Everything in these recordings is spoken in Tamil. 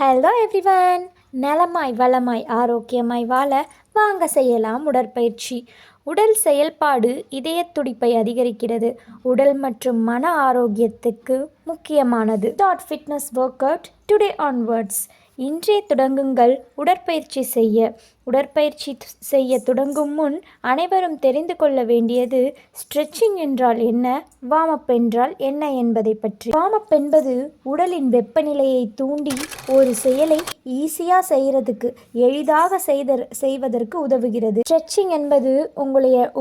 ஹலோ எவ்ரிவன், நலமாய் வளமாய் ஆரோக்கியமாய் வாழ வாங்க செய்யலாம் உடற்பயிற்சி. உடல் செயல்பாடு இதய துடிப்பை அதிகரிக்கிறது. உடல் மற்றும் மன ஆரோக்கியத்துக்கு முக்கியமானது. Start fitness work out today onwards. இன்றே தொடங்குங்கள் உடற்பயிற்சி செய்ய. உடற்பயிற்சி செய்ய தொடங்கும் முன் அனைவரும் தெரிந்து கொள்ள வேண்டியது ஸ்ட்ரெச்சிங் என்றால் என்ன, வார்ம் அப் என்றால் என்ன என்பதை பற்றி. வார்ம் அப் என்பது உடலின் வெப்பநிலையை தூண்டி ஒரு செயலை ஈஸியாக செய்கிறதுக்கு, எளிதாக செய்வதற்கு உதவுகிறது. ஸ்ட்ரெச்சிங் என்பது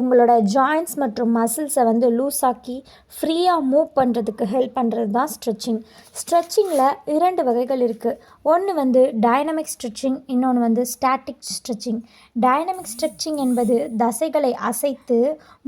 உங்களோட ஜாயின்ட்ஸ் மற்றும் மசில்ஸை லூஸ் ஆக்கி ஃப்ரீயாக மூவ் பண்ணுறதுக்கு ஹெல்ப் பண்ணுறது தான் ஸ்ட்ரெச்சிங். ஸ்ட்ரெச்சிங்கில் 2 வகைகள் இருக்குது. ஒன்று டைனமிக் ஸ்ட்ரெச்சிங், இன்னொன்று ஸ்டாட்டிக் ஸ்ட்ரெச்சிங். டைனமிக் ஸ்ட்ரெச்சிங் என்பது தசைகளை அசைத்து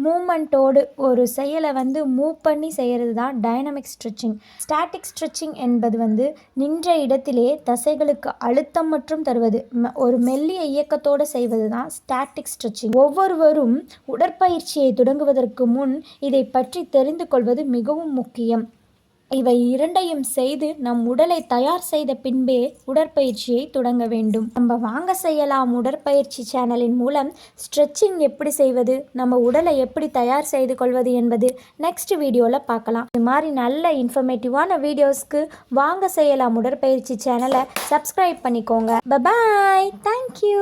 மூமெண்ட்டோடு ஒரு செயலை மூவ் பண்ணி செய்கிறது தான் டைனமிக் ஸ்ட்ரெச்சிங். ஸ்டாட்டிக் ஸ்ட்ரெச்சிங் என்பது நின்ற இடத்திலே தசைகளுக்கு அழுத்தம் மற்றும் தருவது, ஒரு மெல்லிய இயக்கத்தோடு செய்வது தான் ஸ்டாட்டிக் ஸ்ட்ரெச்சிங். ஒவ்வொருவரும் உடற்பயிற்சியை தொடங்குவதற்கு முன் இதை பற்றி தெரிந்து கொள்வது மிகவும் முக்கியம். இவை 2ஐயும் செய்து நம் உடலை தயார் செய்த பின்பே உடற்பயிற்சியை தொடங்க வேண்டும். நம்ம வாங்க செய்யலாம் உடற்பயிற்சி சேனலின் மூலம் ஸ்ட்ரெச்சிங் எப்படி செய்வது, நம்ம உடலை எப்படி தயார் செய்து கொள்வது என்பது நெக்ஸ்ட் வீடியோவில் பார்க்கலாம். இது மாதிரி நல்ல இன்ஃபர்மேட்டிவான வீடியோஸ்க்கு வாங்க செய்யலாம் உடற்பயிற்சி சேனலை சப்ஸ்கிரைப் பண்ணிக்கோங்க. Bye bye, thank you.